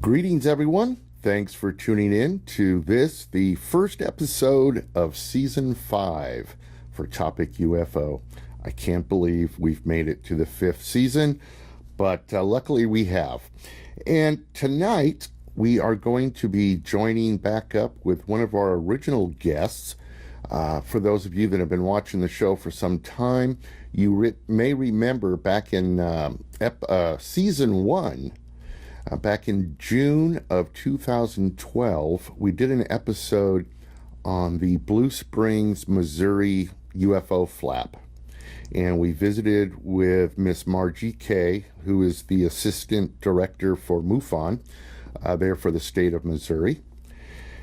Greetings, everyone. Thanks for tuning in to this, the first episode of Season 5 for Topic UFO. I can't believe we've made it to the 5th season, but luckily we have. And tonight, we are going to be joining back up with one of our original guests. For those of you that have been watching the show for some time, you may remember back in Season 1, back in June of 2012, we did an episode on the Blue Springs, Missouri UFO flap. And we visited with Miss Margie Kay, who is the Assistant Director for MUFON, there for the state of Missouri.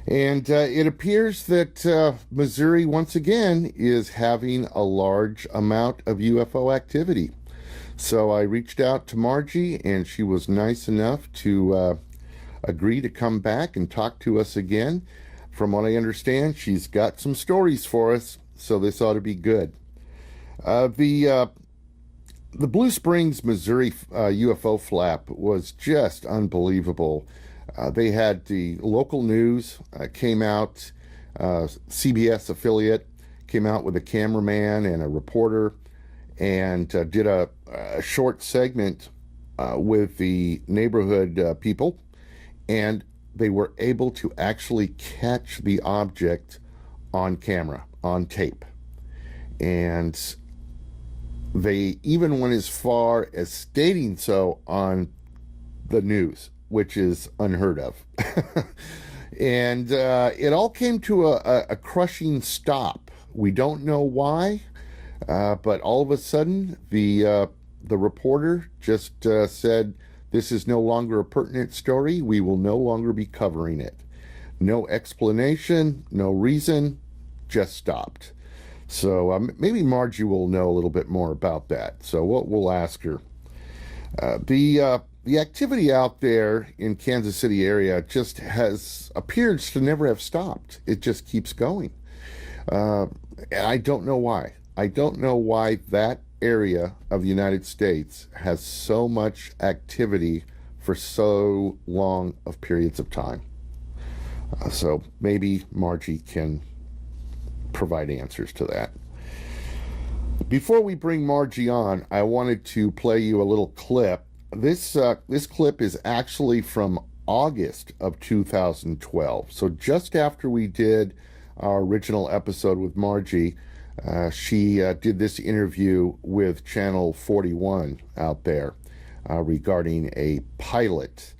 And it appears that Missouri, once again, is having a large amount of UFO activity. So I reached out to Margie, and she was nice enough to agree to come back and talk to us again. From what I understand, she's got some stories for us, so this ought to be good. The Blue Springs, Missouri UFO flap was just unbelievable. They had the local news came out, CBS affiliate came out with a cameraman and a reporter, and did a short segment with the neighborhood people, and they were able to actually catch the object on camera, on tape. And they even went as far as stating so on the news, which is unheard of. And it all came to a crushing stop. We don't know why. But all of a sudden, the reporter just said, this is no longer a pertinent story. We will no longer be covering it. No explanation, no reason, just stopped. So maybe Margie will know a little bit more about that. So we'll ask her. The activity out there in Kansas City area just appears to never have stopped. It just keeps going. And I don't know why. I don't know why that area of the United States has so much activity for so long of periods of time. So maybe Margie can provide answers to that. Before we bring Margie on, I wanted to play you a little clip. This clip is actually from August of 2012. So just after we did our original episode with Margie, she did this interview with Channel 41 out there regarding a pilot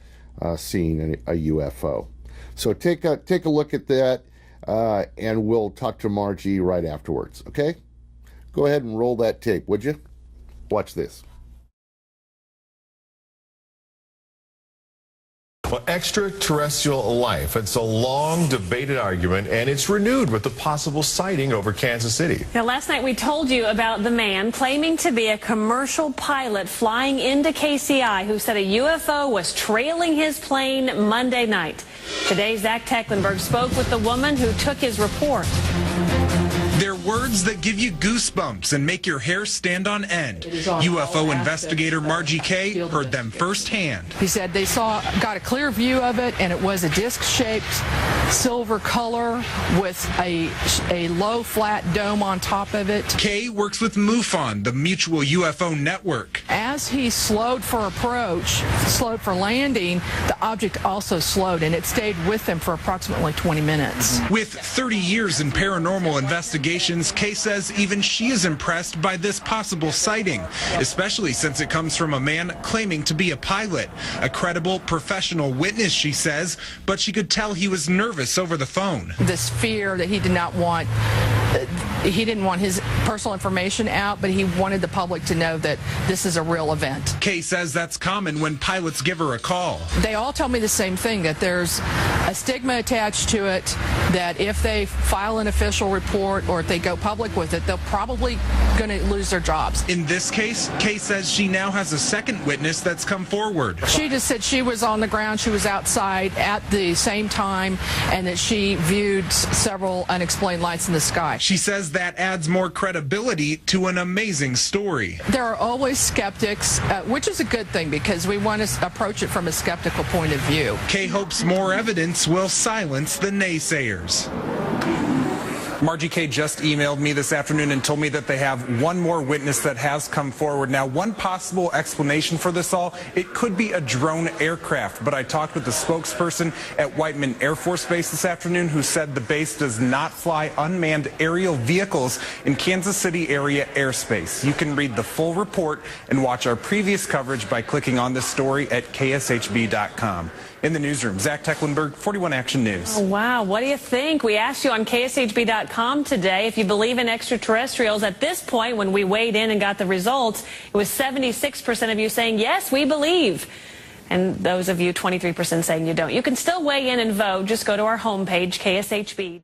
seeing a UFO. So take a look at that, and we'll talk to Margie right afterwards, okay? Go ahead and roll that tape, would you? Watch this. Well, extraterrestrial life, it's a long debated argument, and it's renewed with the possible sighting over Kansas City. Now, last night we told you about the man claiming to be a commercial pilot flying into KCI who said a UFO was trailing his plane Monday night. Today, Zach Tecklenburg spoke with the woman who took his report. They're words that give you goosebumps and make your hair stand on end. UFO investigator Margie Kay heard them firsthand. He said they got a clear view of it, and it was a disc-shaped silver color with a low flat dome on top of it. Kay works with MUFON, the Mutual UFO Network. As he slowed for approach, slowed for landing, the object also slowed, and it stayed with him for approximately 20 minutes. With 30 years in paranormal investigations, Kay says even she is impressed by this possible sighting, especially since it comes from a man claiming to be a pilot. A credible professional witness, she says, but she could tell he was nervous over the phone. This fear that he did not want, he didn't want his personal information out, but he wanted the public to know that this is a real event. Kay says that's common when pilots give her a call. They all tell me the same thing, that there's a stigma attached to it, that if they file an official report or if they go public with it, they're probably going to lose their jobs. In this case, Kay says she now has a second witness that's come forward. She just said she was on the ground, she was outside at the same time, and that she viewed several unexplained lights in the sky. She says that adds more credibility to an amazing story. There are always skeptics, which is a good thing because we want to approach it from a skeptical point of view. Kay hopes more evidence will silence the naysayers. Margie Kay just emailed me this afternoon and told me that they have one more witness that has come forward. Now, one possible explanation for this all, it could be a drone aircraft, but I talked with the spokesperson at Whiteman Air Force Base this afternoon who said the base does not fly unmanned aerial vehicles in Kansas City area airspace. You can read the full report and watch our previous coverage by clicking on this story at kshb.com. In the newsroom, Zach Tecklenburg, 41 Action News. Oh, wow. What do you think? We asked you on kshb.com today if you believe in extraterrestrials. At this point, when we weighed in and got the results, it was 76% of you saying, yes, we believe. And those of you, 23% saying you don't. You can still weigh in and vote. Just go to our homepage, KSHB.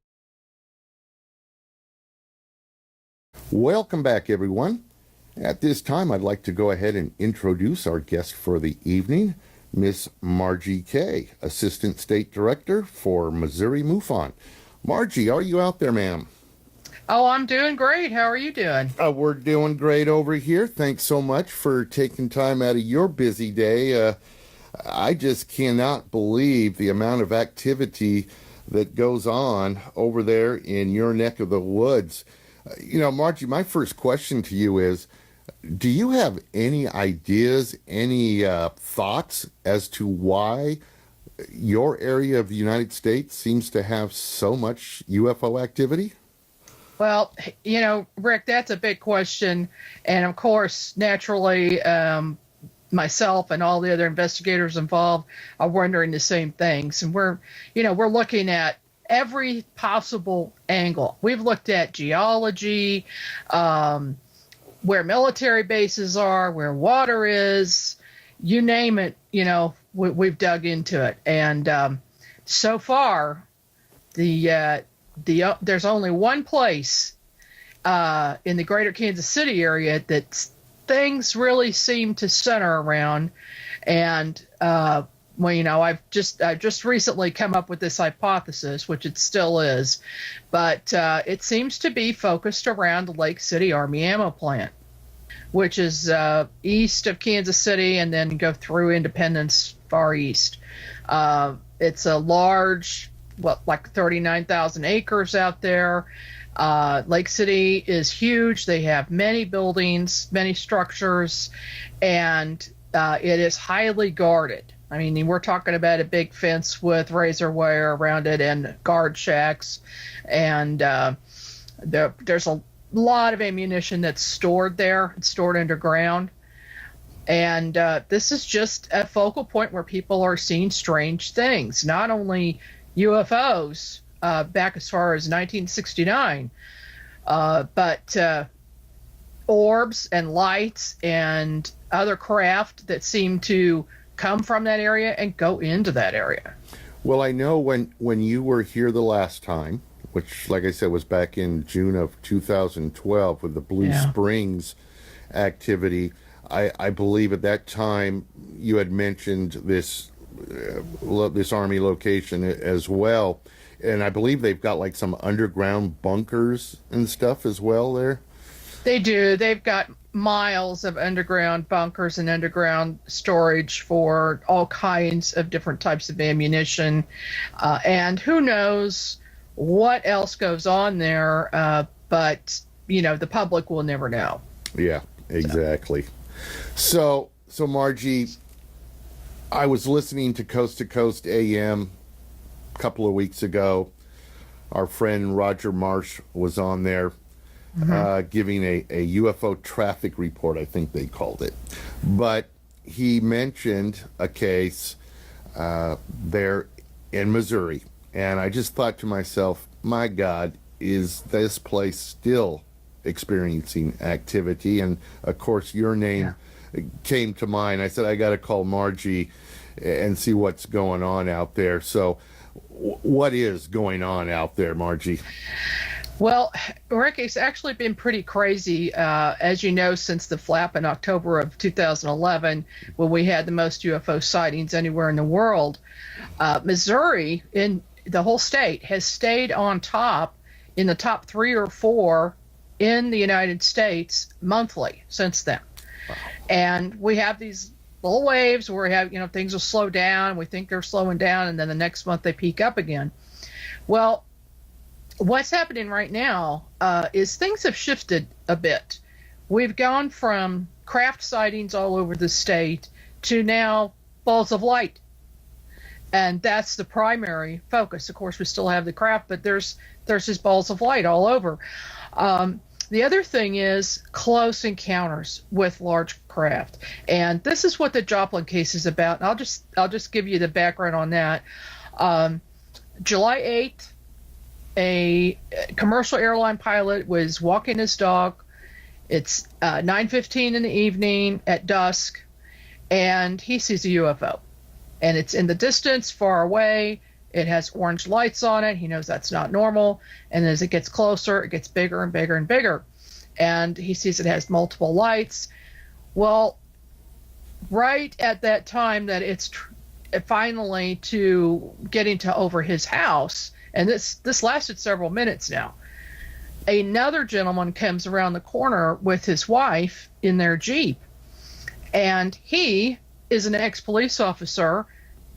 Welcome back, everyone. At this time, I'd like to go ahead and introduce our guest for the evening, Miss Margie Kay, Assistant State Director for Missouri MUFON. Margie, are you out there, ma'am? Oh, I'm doing great. How are you doing? We're doing great over here. Thanks so much for taking time out of your busy day. I just cannot believe the amount of activity that goes on over there in your neck of the woods. Margie, my first question to you is, do you have any ideas, any thoughts as to why your area of the United States seems to have so much UFO activity? Well, Rick, that's a big question. And of course, naturally, myself and all the other investigators involved are wondering the same things. And we're looking at every possible angle. We've looked at geology, where military bases are, where water is, you name it, we've dug into it. And so far, there's only one place in the greater Kansas City area that things really seem to center around. And I've just recently come up with this hypothesis, which it still is, but it seems to be focused around the Lake City Army ammo plant, which is east of Kansas City and then go through Independence far east. It's a large, like 39,000 acres out there. Lake City is huge. They have many buildings, many structures, and it is highly guarded. I mean, we're talking about a big fence with razor wire around it and guard shacks. And there's a lot of ammunition that's stored there. It's stored underground. And this is just a focal point where people are seeing strange things, not only UFOs back as far as 1969, but orbs and lights and other craft that seem to come from that area and go into that area. Well, I know when you were here the last time, which, like I said, was back in June of 2012 with the Blue Springs activity, I believe at that time you had mentioned this Army location as well. And I believe they've got like some underground bunkers and stuff as well there. They do. They've got miles of underground bunkers and underground storage for all kinds of different types of ammunition. And who knows what else goes on there, but, the public will never know. Yeah, exactly. So Margie, I was listening to Coast AM a couple of weeks ago. Our friend Roger Marsh was on there. Giving a UFO traffic report, I think they called it. But he mentioned a case there in Missouri. And I just thought to myself, my God, is this place still experiencing activity? And, of course, your name came to mind. I said, I got to call Margie and see what's going on out there. So what is going on out there, Margie? Well, Rick, it's actually been pretty crazy, as you know, since the flap in October of 2011, when we had the most UFO sightings anywhere in the world. Missouri, in the whole state, has stayed on top in the top 3 or 4 in the United States monthly since then. Wow. And we have these little waves where we have, things will slow down. We think they're slowing down, and then the next month they peak up again. Well, what's happening right now is things have shifted a bit. We've gone from craft sightings all over the state to now balls of light. And that's the primary focus. Of course, we still have the craft, but there's just balls of light all over. The other thing is close encounters with large craft. And this is what the Joplin case is about. And I'll just give you the background on that. July 8th, a commercial airline pilot was walking his dog. It's 9:15 in the evening at dusk, and he sees a UFO. And it's in the distance, far away. It has orange lights on it. He knows that's not normal. And as it gets closer, it gets bigger and bigger and bigger. And he sees it has multiple lights. Well, right at that time that it's finally to getting to over his house, and this lasted several minutes now, another gentleman comes around the corner with his wife in their Jeep. And he is an ex-police officer,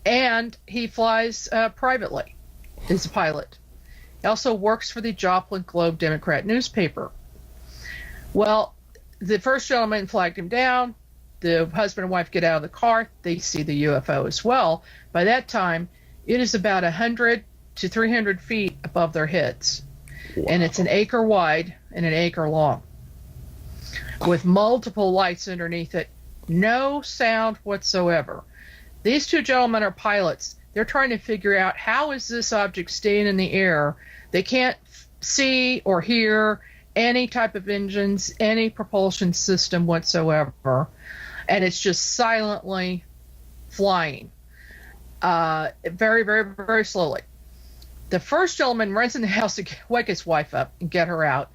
and he flies privately. He's a pilot. He also works for the Joplin Globe Democrat newspaper. Well, the first gentleman flagged him down. The husband and wife get out of the car. They see the UFO as well. By that time, it is about 100 to 300 feet above their heads. Wow. And it's an acre wide and an acre long, with multiple lights underneath it. No sound whatsoever. These two gentlemen are pilots. They're trying to figure out, how is this object staying in the air? They can't see or hear any type of engines, any propulsion system whatsoever. And it's just silently flying. Very, very, very slowly. The first gentleman runs in the house to wake his wife up and get her out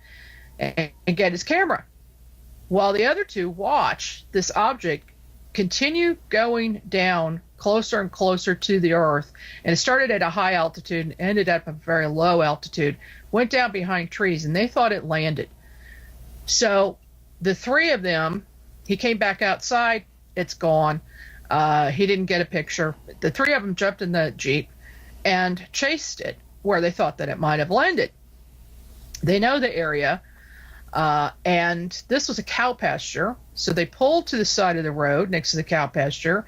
and get his camera, while the other two watch this object continue going down closer and closer to the earth. And it started at a high altitude and ended up at a very low altitude, went down behind trees, and they thought it landed. So the three of them, he came back outside, it's gone. He didn't get a picture. The three of them jumped in the Jeep and chased it where they thought that it might have landed. They know the area. And this was a cow pasture, so they pulled to the side of the road next to the cow pasture,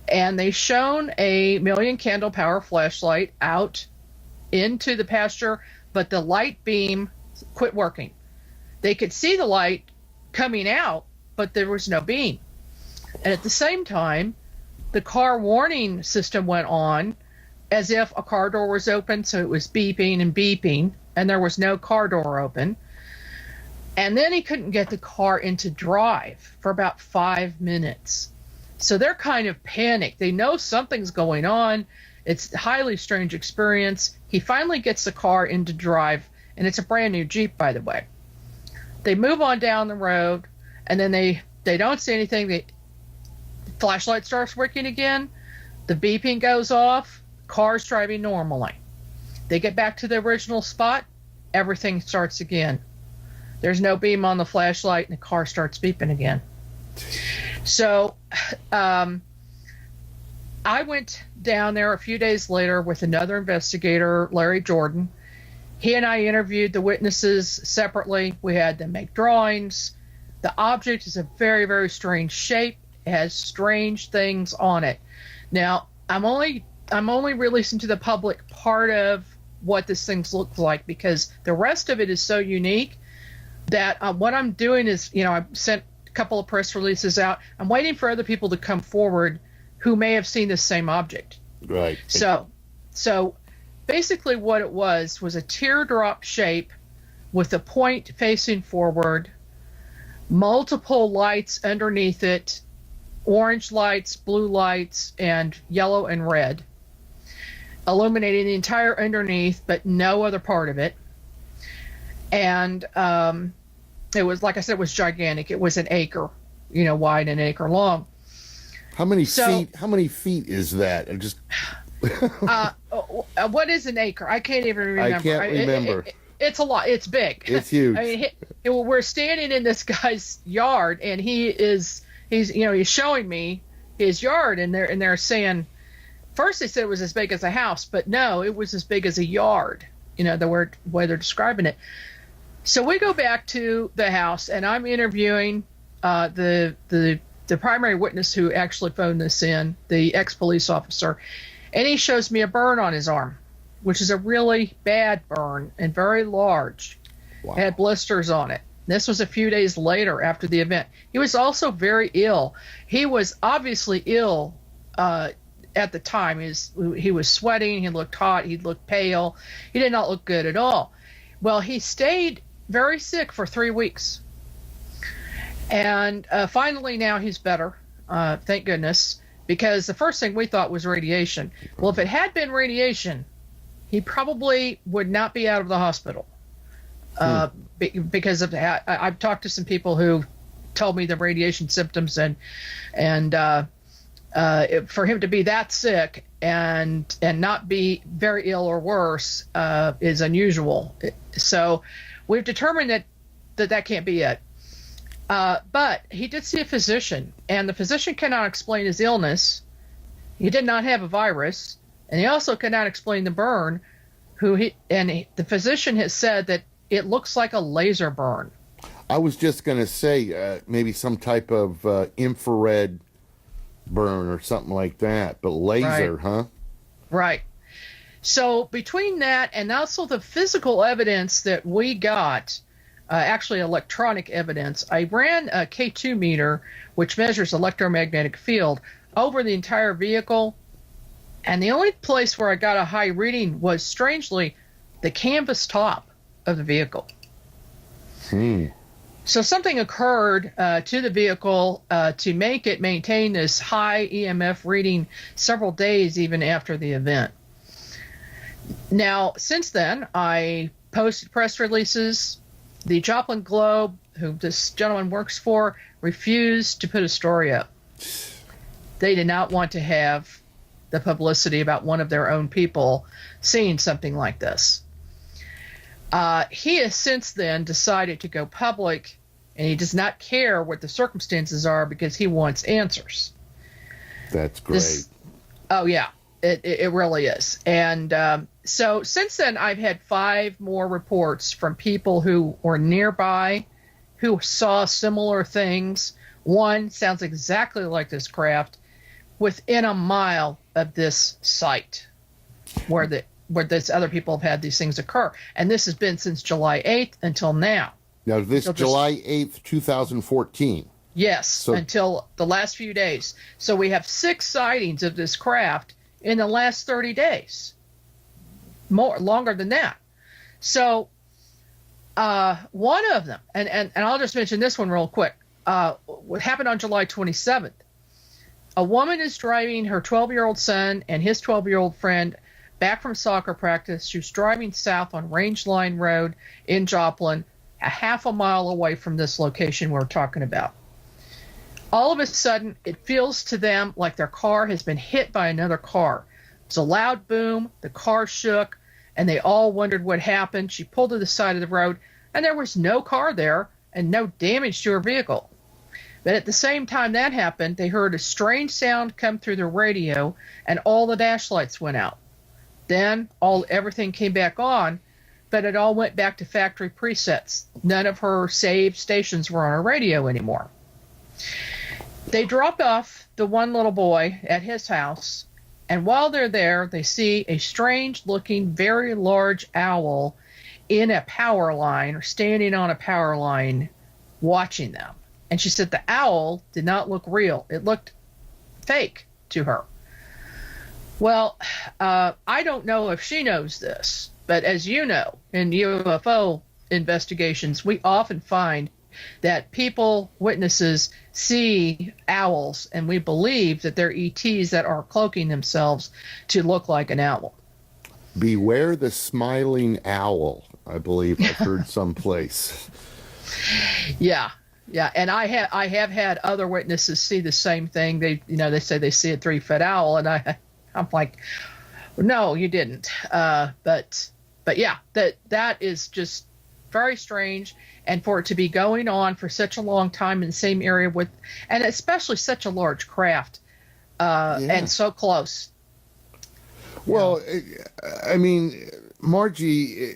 and they shone a 1,000,000 candle power flashlight out into the pasture, but the light beam quit working. They could see the light coming out, but there was no beam. And at the same time, the car warning system went on as if a car door was open, so it was beeping and beeping, and there was no car door open. And then he couldn't get the car into drive for about 5 minutes. So they're kind of panicked. They know something's going on. It's a highly strange experience. He finally gets the car into drive, and it's a brand new Jeep, by the way. They move on down the road, and then they don't see anything. The flashlight starts working again. The beeping goes off. Car's driving normally. They get back to the original spot. Everything starts again. There's no beam on the flashlight, and the car starts beeping again. So I went down there a few days later with another investigator, Larry Jordan. He and I interviewed the witnesses separately. We had them make drawings. The object is a very, very strange shape. It has strange things on it. Now, I'm only releasing to the public part of what this thing looks like, because the rest of it is so unique that what I'm doing is, I've sent a couple of press releases out. I'm waiting for other people to come forward who may have seen the same object. Right. So basically what it was a teardrop shape with a point facing forward, multiple lights underneath it, orange lights, blue lights, and yellow and red, illuminating the entire underneath, but no other part of it. And it was, like I said, it was gigantic. It was an acre, wide and an acre long. How many feet is that? And just what is an acre? I can't even remember. I can't remember. It's a lot. It's big. It's huge. I mean, we're standing in this guy's yard, and he's showing me his yard, and they're saying, first they said it was as big as a house, but no, it was as big as a yard. The way they're describing it. So we go back to the house, and I'm interviewing the primary witness who actually phoned this in, the ex-police officer, and he shows me a burn on his arm, which is a really bad burn and very large. Wow. It had blisters on it. This was a few days later after the event. He was also very ill. He was obviously ill at the time. He was sweating. He looked hot. He looked pale. He did not look good at all. Well, he stayed very sick for 3 weeks. And finally now he's better, thank goodness, because the first thing we thought was radiation. Well, if it had been radiation, he probably would not be out of the hospital because of that. I've talked to some people who told me the radiation symptoms, and for him to be that sick and not be very ill or worse is unusual. So we've determined that can't be it. But he did see a physician, and the physician cannot explain his illness. He did not have a virus, and he also cannot explain the burn. The physician has said that it looks like a laser burn. I was just going to say maybe some type of infrared burn or something like that, but laser, right. Huh? Right. So between that and also the physical evidence that we got, actually electronic evidence, I ran a K2 meter, which measures electromagnetic field, over the entire vehicle. And the only place where I got a high reading was, strangely, the canvas top of the vehicle. So something occurred to the vehicle to make it maintain this high EMF reading several days even after the event. Now, since then, I posted press releases. The Joplin Globe, who this gentleman works for, refused to put a story up. They did not want to have the publicity about one of their own people seeing something like this. He has since then decided to go public, and he does not care what the circumstances are because he wants answers. That's great. Oh, yeah, it really is. And so since then, I've had 5 more reports from people who were nearby, who saw similar things. One sounds exactly like this craft within a mile of this site where this other people have had these things occur. And this has been since July 8th until now. Now, this July 8th, 2014. Yes, until the last few days. So we have 6 sightings of this craft in the last 30 days. Longer than that. So one of them, and I'll just mention this one real quick. What happened on July 27th? A woman is driving her 12-year-old son and his 12-year-old friend back from soccer practice. She was driving south on Range Line Road in Joplin, a half a mile away from this location we're talking about. All of a sudden, it feels to them like their car has been hit by another car. It's a loud boom, the car shook, and they all wondered what happened. She pulled to the side of the road, and there was no car there and no damage to her vehicle. But at the same time that happened, they heard a strange sound come through the radio, and all the dash lights went out. Then everything came back on, but it all went back to factory presets. None of her saved stations were on her radio anymore. They dropped off the one little boy at his house, and while they're there, they see a strange-looking, very large owl in a power line, or standing on a power line, watching them. And she said the owl did not look real. It looked fake to her. Well, I don't know if she knows this, but as you know, in UFO investigations, we often find that witnesses see owls, and we believe that they're ETs that are cloaking themselves to look like an owl. Beware the smiling owl, I believe I've heard someplace. Yeah, and I have had other witnesses see the same thing. They say they see a 3-foot owl, and I'm like, no, you didn't. But But yeah, that is just very strange, and for it to be going on for such a long time in the same area with, and especially such a large craft, and so close. Well, I mean, Margie,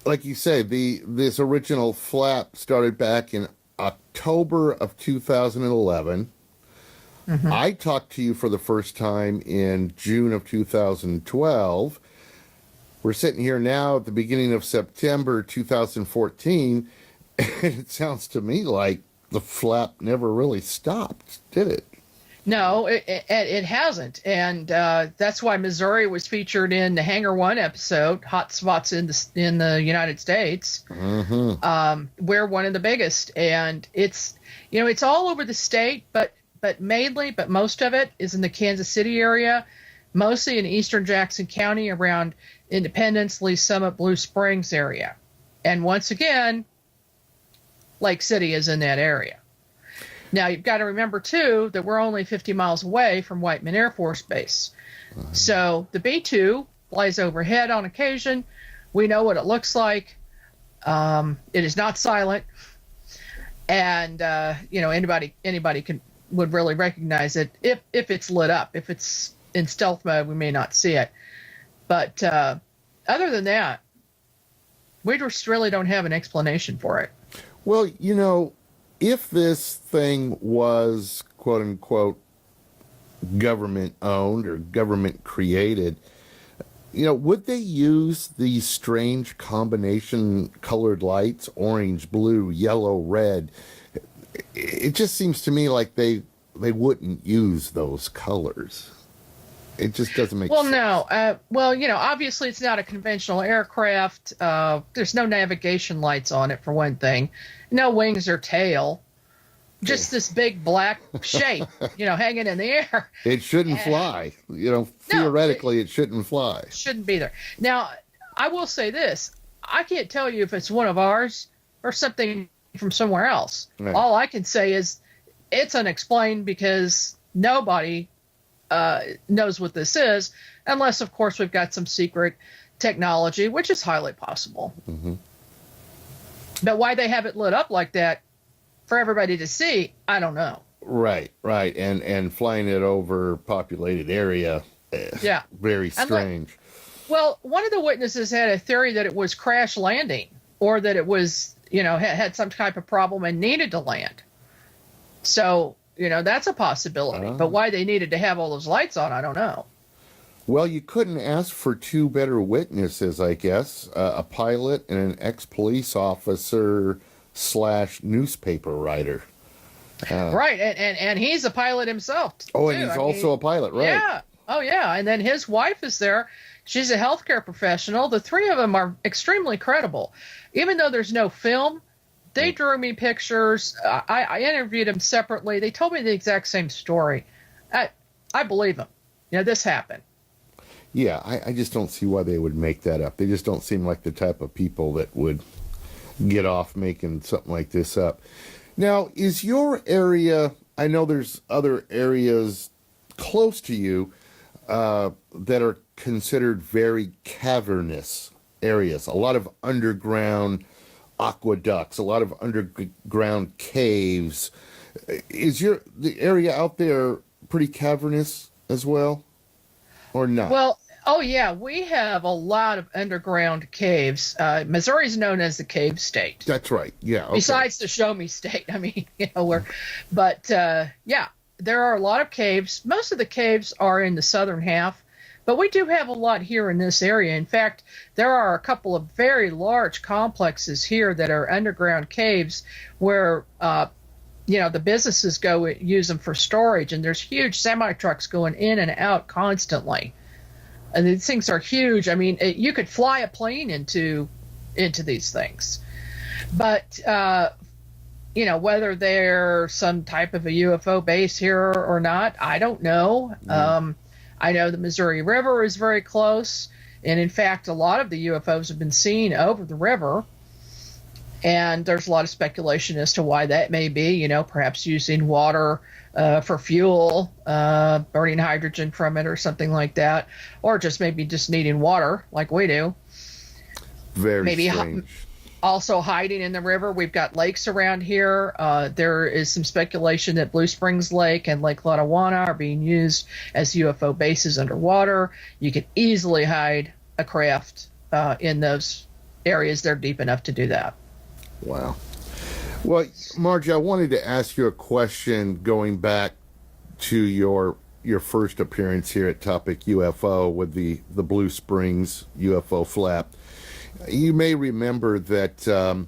like you say, this original flap started back in October of 2011. Mm-hmm. I talked to you for the first time in June of 2012. We're sitting here now at the beginning of September 2014, and it sounds to me like the flap never really stopped, did it? No, it hasn't, and that's why Missouri was featured in the Hangar 1 episode, Hot Spots in the United States. Mm-hmm. We're one of the biggest, and it's all over the state, but most of it is in the Kansas City area, mostly in eastern Jackson County around Independence, Lee Summit, Blue Springs area. And once again, Lake City is in that area. Now, you've got to remember, too, that we're only 50 miles away from Whiteman Air Force Base. Uh-huh. So the B-2 flies overhead on occasion. We know what it looks like. It is not silent. And, anybody would really recognize it if it's lit up. If it's in stealth mode, we may not see it. But other than that, we just really don't have an explanation for it. Well, if this thing was, quote unquote, government owned or government created, would they use these strange combination colored lights, orange, blue, yellow, red? It just seems to me like they wouldn't use those colors. It just doesn't make sense. No. Obviously it's not a conventional aircraft. There's no navigation lights on it, for one thing. No wings or tail. Just this big black shape, hanging in the air. It shouldn't fly. Theoretically, it shouldn't fly. Shouldn't be there. Now, I will say this. I can't tell you if it's one of ours or something from somewhere else. Right. All I can say is it's unexplained because nobody knows what this is, unless, of course, we've got some secret technology, which is highly possible. Mm-hmm. But why they have it lit up like that for everybody to see, I don't know. Right. And flying it over populated area, very strange. Well, one of the witnesses had a theory that it was crash landing, or that it was, had some type of problem and needed to land. So, that's a possibility. But why they needed to have all those lights on, I don't know. Well, you couldn't ask for two better witnesses, I guess. A pilot and an ex-police officer / newspaper writer. Right, and he's a pilot himself. Oh, and he's also a pilot, right? Yeah. Oh, yeah. And then his wife is there. She's a healthcare professional. The three of them are extremely credible. Even though there's no film, they drew me pictures. I interviewed them separately. They told me the exact same story. I believe them. This happened. Yeah, I just don't see why they would make that up. They just don't seem like the type of people that would get off making something like this up. Now, is your area, I know there's other areas close to you that are considered very cavernous areas, a lot of underground aqueducts, a lot of underground caves. Is the area out there pretty cavernous as well, or not? Well, oh yeah, we have a lot of underground caves. Missouri is known as the cave state. That's right. Yeah. Okay. Besides the show me state, I mean, there are a lot of caves. Most of the caves are in the southern half, but we do have a lot here in this area. In fact, there are a couple of very large complexes here that are underground caves where, the businesses go use them for storage, and there's huge semi-trucks going in and out constantly. And these things are huge. I mean, you could fly a plane into these things. But, whether they're some type of a UFO base here or not, I don't know. Mm. I know the Missouri River is very close. And, in fact, a lot of the UFOs have been seen over the river. And there's a lot of speculation as to why that may be, perhaps using water for fuel, burning hydrogen from it or something like that, or just maybe just needing water like we do. Very maybe strange. Also hiding in the river. We've got lakes around here. There is some speculation that Blue Springs Lake and Lake Lotawana are being used as UFO bases underwater. You can easily hide a craft in those areas. They're deep enough to do that. Wow. Well, Margie, I wanted to ask you a question going back to your first appearance here at Topic UFO with the Blue Springs UFO flap. You may remember that the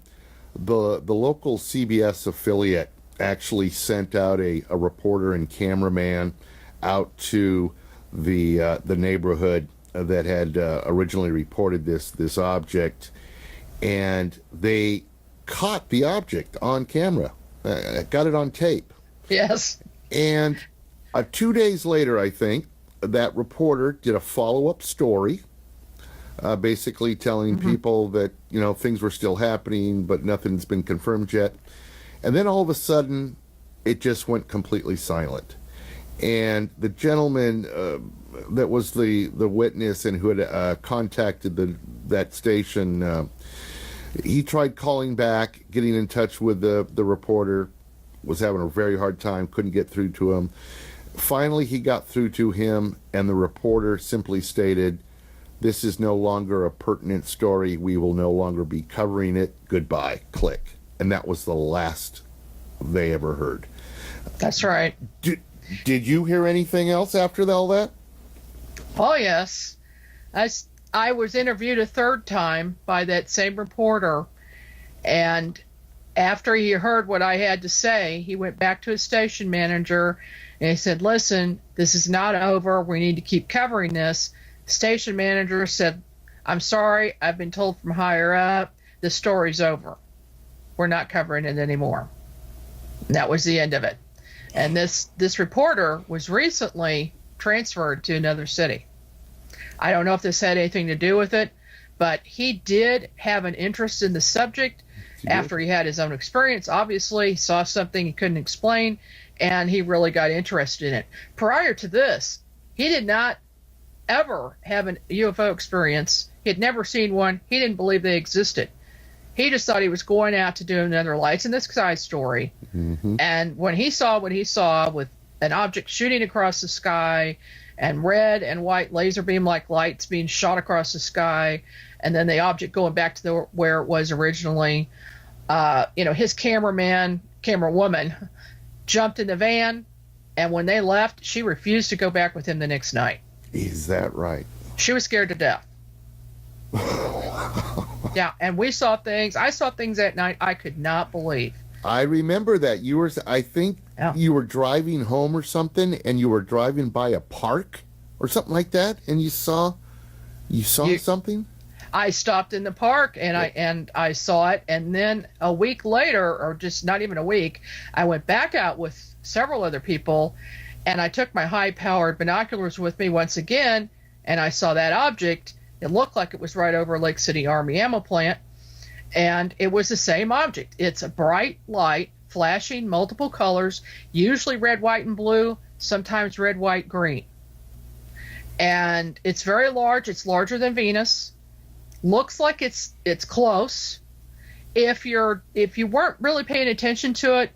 local CBS affiliate actually sent out a reporter and cameraman out to the neighborhood that had originally reported this object, and they caught the object on camera, got it on tape. Yes. And 2 days later, I think, that reporter did a follow-up story, basically telling people that, things were still happening, but nothing's been confirmed yet. And then all of a sudden, it just went completely silent. And the gentleman that was the witness and who had contacted that station, he tried calling back, getting in touch with the reporter, was having a very hard time, couldn't get through to him. Finally, he got through to him, and the reporter simply stated, "This is no longer a pertinent story. We will no longer be covering it. Goodbye." Click. And that was the last they ever heard. That's right. Did you hear anything else after all that? Oh, yes. I was interviewed a third time by that same reporter, and after he heard what I had to say, he went back to his station manager and he said, "Listen, this is not over. We need to keep covering this." Station manager said, "I'm sorry, I've been told from higher up, the story's over. We're not covering it anymore." And that was the end of it. And this reporter was recently transferred to another city. I don't know if this had anything to do with it, but he did have an interest in the subject after he had his own experience. Obviously, he saw something he couldn't explain, and he really got interested in it. Prior to this, he did not ever have a UFO experience. He had never seen one. He didn't believe they existed. He just thought he was going out to do another Lights in the Sky story. Mm-hmm. And when he saw what he saw with an object shooting across the sky and red and white laser beam like lights being shot across the sky, and then the object going back to where it was originally, his camerawoman jumped in the van, and when they left, she refused to go back with him the next night. Is that right? She was scared to death. Yeah, and we saw things. I saw things that night I could not believe. I remember that. I think you were driving home or something, and you were driving by a park or something like that, and you saw something? I stopped in the park, and I saw it, and then a week later, or just not even a week, I went back out with several other people, and I took my high-powered binoculars with me once again, and I saw that object. It looked like it was right over Lake City Army ammo plant, and it was the same object. It's a bright light, flashing multiple colors, usually red, white, and blue, sometimes red, white, green. And it's very large. It's larger than Venus. Looks like it's close. If you weren't really paying attention to it,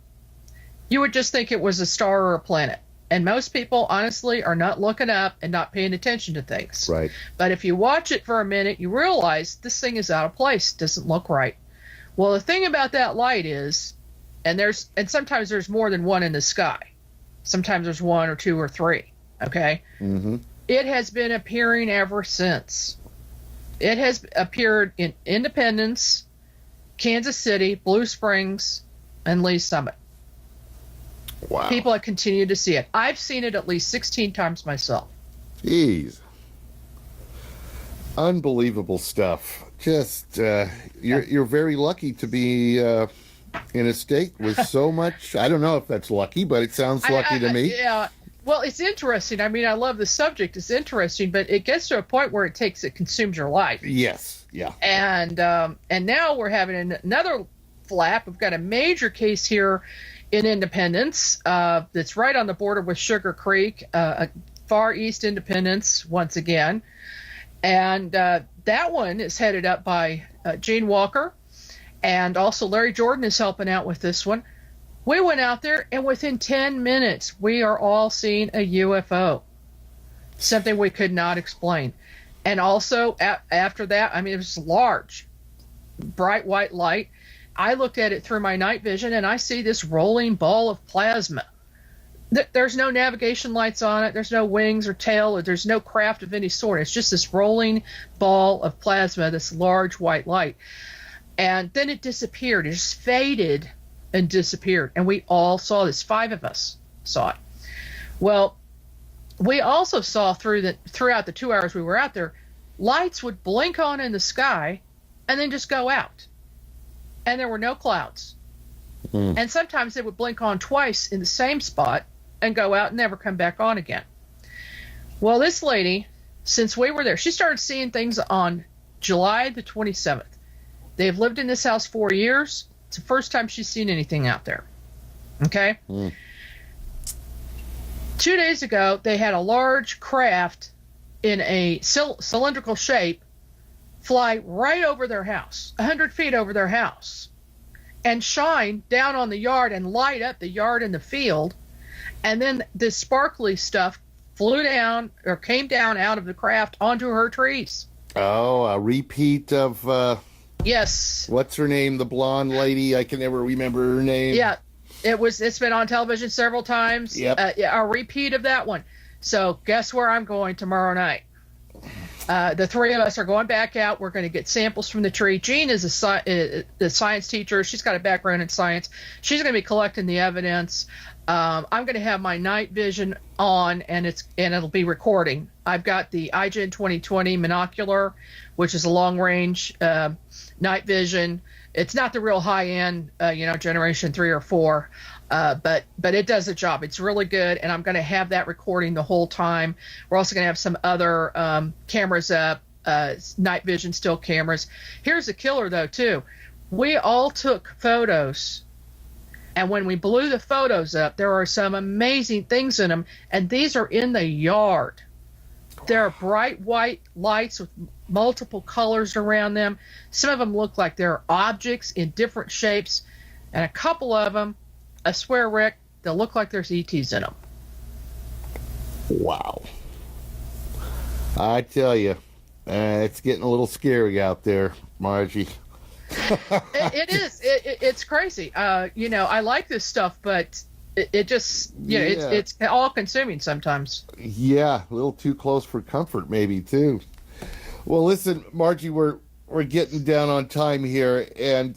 you would just think it was a star or a planet. And most people, honestly, are not looking up and not paying attention to things. Right. But if you watch it for a minute, you realize this thing is out of place. It doesn't look right. Well, the thing about that light is, and sometimes there's more than one in the sky. Sometimes there's one or two or three. Okay. Mm-hmm. It has been appearing ever since. It has appeared in Independence, Kansas City, Blue Springs, and Lee's Summit. Wow. People have continued to see it. I've seen it at least 16 times myself. Jeez. Unbelievable stuff. Just, you're very lucky to be in a state with so much. I don't know if that's lucky, but it sounds lucky to me. Yeah. Well, it's interesting. I mean, I love the subject. It's interesting, but it gets to a point where it consumes your life. Yes. Yeah. And now we're having another flap. We've got a major case here in Independence that's right on the border with Sugar Creek, Far East Independence once again. And that one is headed up by Gene Walker, and also Larry Jordan is helping out with this one. We went out there, and within 10 minutes, we are all seeing a UFO, something we could not explain. And also, after that, I mean, it was large, bright white light. I looked at it through my night vision, and I see this rolling ball of plasma. There's no navigation lights on it. There's no wings or tail, or there's no craft of any sort. It's just this rolling ball of plasma, this large white light. And then it disappeared. It just faded and disappeared. And we all saw this. 5 of us saw it. Well, we also saw throughout the 2 hours we were out there, lights would blink on in the sky and then just go out. And there were no clouds. And sometimes they would blink on twice in the same spot and go out and never come back on again. Well, this lady, since we were there, she started seeing things on July the 27th. They've lived in this house 4 years. It's the first time she's seen anything out there. Okay? 2 days ago, they had a large craft in a cylindrical shape fly right over their house, 100 feet over their house, and shine down on the yard and light up the yard and the field. And then this sparkly stuff flew down or came down out of the craft onto her trees. Oh, a repeat of yes. What's her name? The blonde lady. I can never remember her name. Yeah, it's been on television several times. Yep. A repeat of that one. So guess where I'm going tomorrow night? The 3 of us are going back out. We're going to get samples from the tree. Jean is the science teacher. She's got a background in science. She's going to be collecting the evidence. I'm going to have my night vision on, and it'll be recording. I've got the iGen 2020 monocular, which is a long range night vision. It's not the real high end, generation 3 or 4, but it does the job. It's really good, and I'm going to have that recording the whole time. We're also going to have some other cameras up, night vision still cameras. Here's the killer, though, too. We all took photos, and when we blew the photos up, there are some amazing things in them, and these are in the yard. There are bright white lights with multiple colors around them. Some of them look like they're objects in different shapes, and a couple of them, I swear, Rick, they'll look like there's ETs in them. Wow. I tell you, it's getting a little scary out there, Margie. It is. It's crazy. I like this stuff, but it just, it's all consuming sometimes. Yeah, a little too close for comfort, maybe too. Well, listen, Margie, we're getting down on time here, and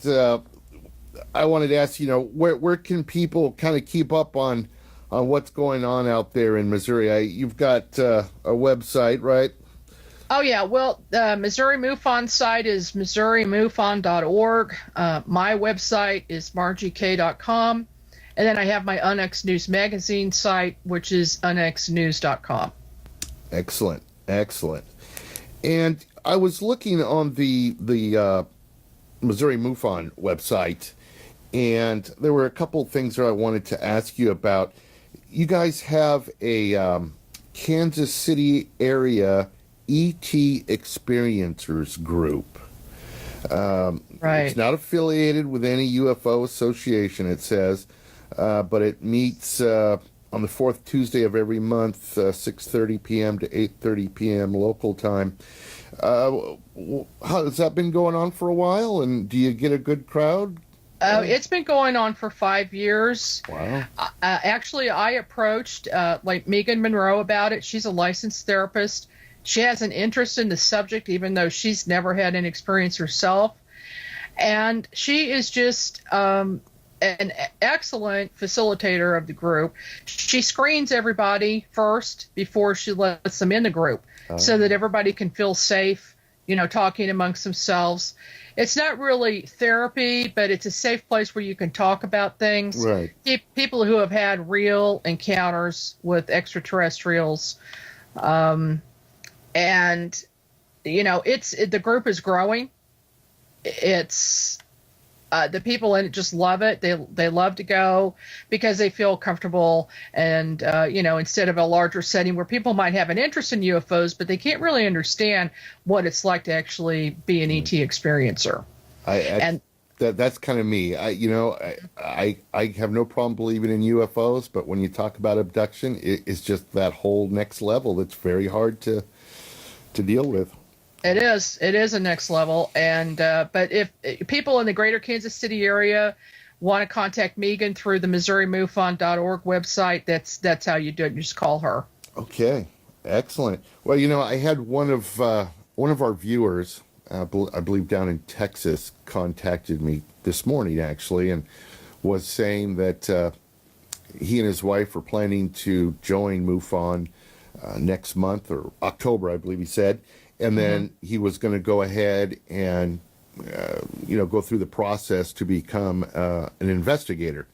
I wanted to ask, where can people kind of keep up on what's going on out there in Missouri? You've got a website, right? Oh, yeah. Well, the Missouri MUFON site is MissouriMUFON.org. My website is margiek.com. And then I have my UNX News Magazine site, which is unxnews.com. Excellent. And I was looking on the Missouri MUFON website, and there were a couple things that I wanted to ask you about. You guys have a Kansas City area ET experiencers group. Right. It's not affiliated with any UFO association, it says, but it meets on the fourth Tuesday of every month, 6:30 p.m. to 8:30 p.m. local time. How has that been going on for a while, and do you get a good crowd? It's been going on for 5 years. Wow. Actually, I approached Megan Monroe about it. She's a licensed therapist. She has an interest in the subject, even though she's never had an experience herself. And she is just an excellent facilitator of the group. She screens everybody first before she lets them in the group so that everybody can feel safe, talking amongst themselves. It's not really therapy, but it's a safe place where you can talk about things. Right. People who have had real encounters with extraterrestrials. And the group is growing. It's The people in it just love it. They love to go because they feel comfortable. And, instead of a larger setting where people might have an interest in UFOs, but they can't really understand what it's like to actually be an ET experiencer. That's kind of me. I have no problem believing in UFOs, but when you talk about abduction, it's just that whole next level that's very hard to deal with. It is a next level, and but if people in the greater Kansas City area want to contact Megan through the MissouriMUFON.org website, that's how you do it. You just call her. Okay, excellent. Well, I had one of our viewers, I believe down in Texas, contacted me this morning actually, and was saying that he and his wife are planning to join MUFON next month or October, I believe he said. And then he was going to go ahead and, go through the process to become an investigator.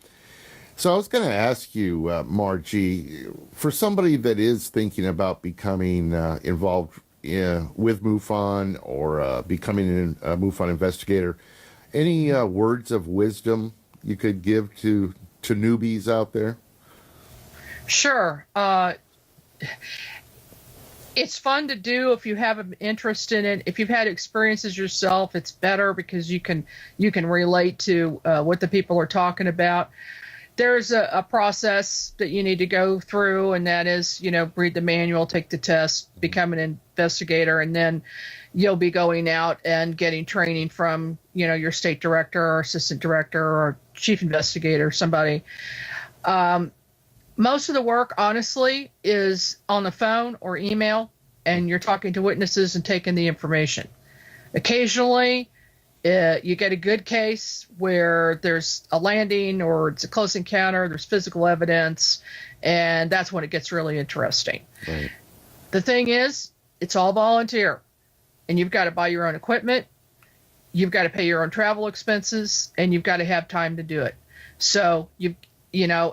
So I was going to ask you, Margie, for somebody that is thinking about becoming involved with MUFON or becoming a MUFON investigator, any words of wisdom you could give to newbies out there? Sure. It's fun to do if you have an interest in it. If you've had experiences yourself, it's better because you can relate to what the people are talking about. There's a process that you need to go through, and that is, read the manual, take the test, become an investigator, and then you'll be going out and getting training from, your state director or assistant director or chief investigator, somebody. Most of the work, honestly, is on the phone or email, and you're talking to witnesses and taking the information. Occasionally, you get a good case where there's a landing or it's a close encounter, there's physical evidence, and that's when it gets really interesting. Right. The thing is, it's all volunteer, and you've got to buy your own equipment, you've got to pay your own travel expenses, and you've got to have time to do it. So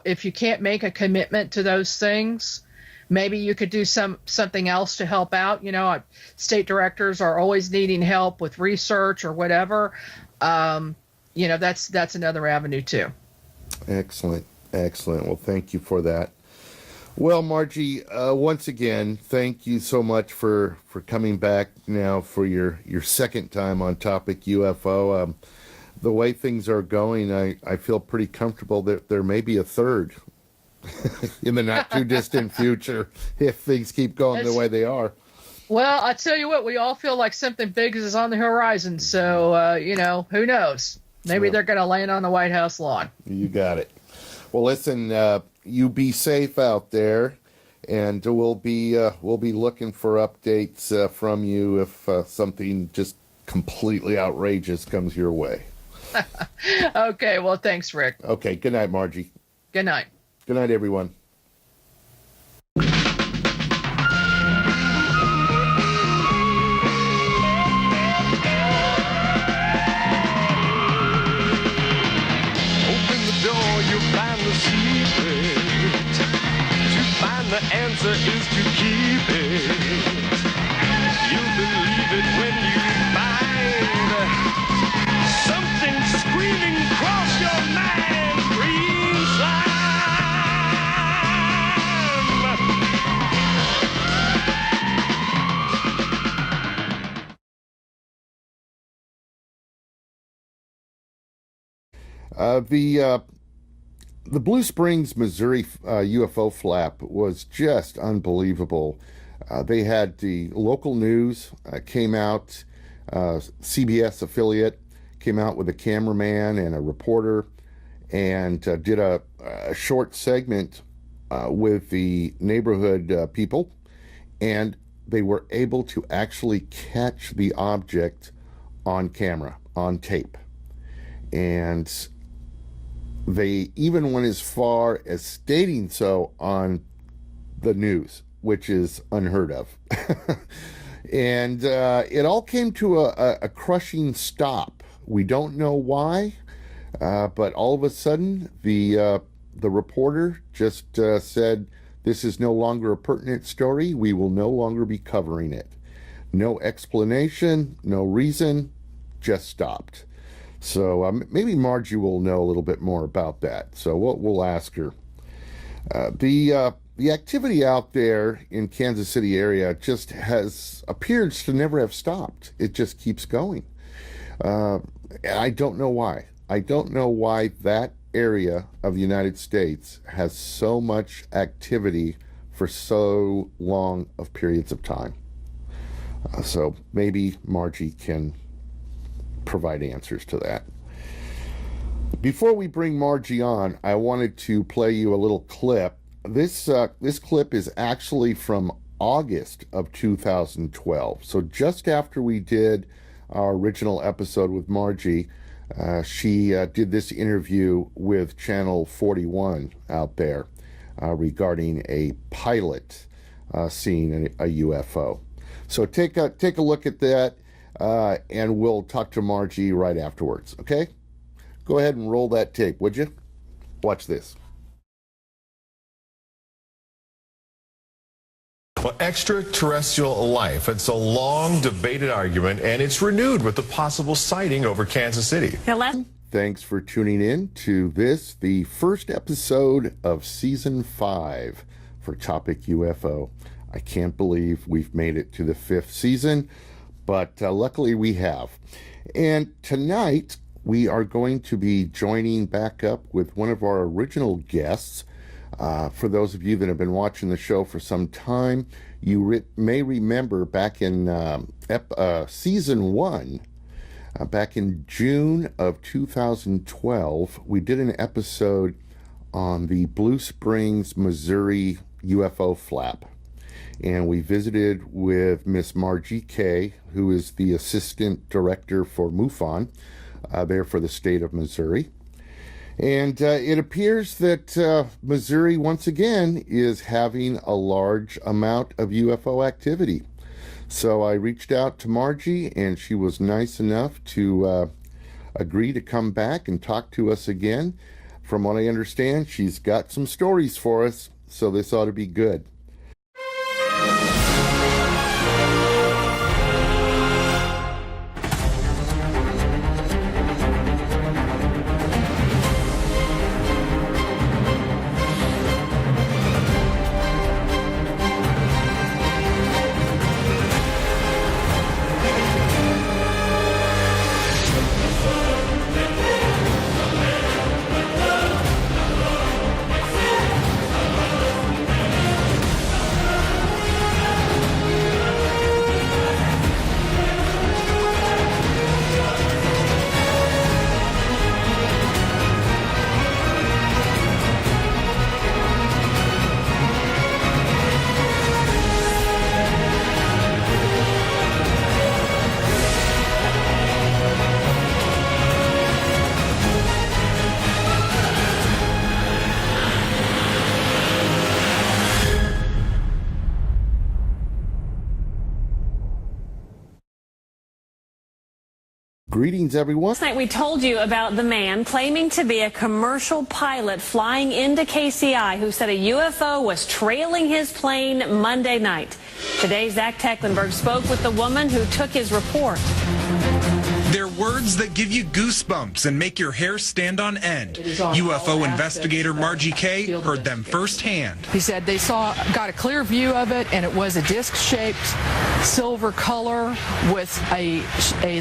if you can't make a commitment to those things, maybe you could do something else to help out. State directors are always needing help with research or whatever. That's another avenue too. Excellent. Well, thank you for that. Well, Margie, once again, thank you so much for coming back now for your second time on Topic UFO. The way things are going, I feel pretty comfortable that there may be a third in the not too distant future if things keep going the way they are. Well, I tell you what, we all feel like something big is on the horizon. So, who knows? Maybe they're going to land on the White House lawn. You got it. Well, listen, you be safe out there, and we'll be looking for updates from you if something just completely outrageous comes your way. Okay, well, thanks, Rick. Okay, good night, Margie. Good night. Good night, everyone. Open the door, you'll find the secret. To find the answer is to keep it. You'll believe it when you find something screaming across your mind. Green slime. The Blue Springs, Missouri UFO flap was just unbelievable. They had the local news came out, CBS affiliate came out with a cameraman and a reporter, and did a short segment with the neighborhood people, and they were able to actually catch the object on camera, on tape. And they even went as far as stating so on the news, which is unheard of. And it all came to a crushing stop. We don't know why, but all of a sudden, the reporter just said, "This is no longer a pertinent story. We will no longer be covering it." No explanation, no reason, just stopped. So maybe Margie will know a little bit more about that. So we'll ask her. The activity out there in Kansas City area just appears to never have stopped. It just keeps going. And I don't know why. I don't know why that area of the United States has so much activity for so long of periods of time. So maybe Margie can provide answers to that. Before we bring Margie on, I wanted to play you a little clip. This clip is actually from August of 2012. So just after we did our original episode with Margie, she did this interview with Channel 41 out there regarding a pilot seeing a UFO. So take a look at that, and we'll talk to Margie right afterwards, okay? Go ahead and roll that tape, would you? Watch this. Well, extraterrestrial life. It's a long debated argument, and it's renewed with the possible sighting over Kansas City. Thanks for tuning in to this, the first episode of Season 5 for Topic UFO. I can't believe we've made it to the 5th season, but luckily we have. And tonight, we are going to be joining back up with one of our original guests. For those of you that have been watching the show for some time, you may remember back in Season 1, back in June of 2012, we did an episode on the Blue Springs, Missouri UFO flap. And we visited with Miss Margie Kay, who is the Assistant Director for MUFON, there for the state of Missouri. And it appears that Missouri, once again, is having a large amount of UFO activity. So I reached out to Margie, and she was nice enough to agree to come back and talk to us again. From what I understand, she's got some stories for us, so this ought to be good. Greetings, everyone. Last night we told you about the man claiming to be a commercial pilot flying into KCI who said a UFO was trailing his plane Monday night. Today, Zach Tecklenburg spoke with the woman who took his report. They're words that give you goosebumps and make your hair stand on end. UFO investigator Margie Kay heard them firsthand. He said they got a clear view of it, and it was a disc-shaped silver color with a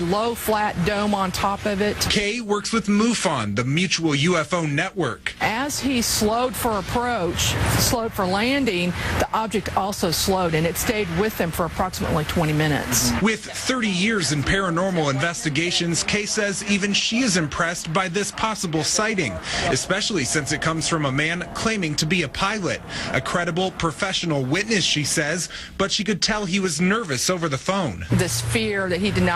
low flat dome on top of it. Kay works with MUFON, the Mutual UFO Network. As he slowed for approach, slowed for landing, the object also slowed, and it stayed with them for approximately 20 minutes. With 30 years in paranormal investigations, Kay says even she is impressed by this possible sighting, especially since it comes from a man claiming to be a pilot. A credible professional witness, she says, but she could tell he was nervous over the phone. This fear that he didn't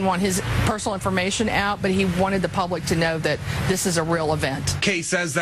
want his personal information out, but he wanted the public to know that this is a real event. Kay says that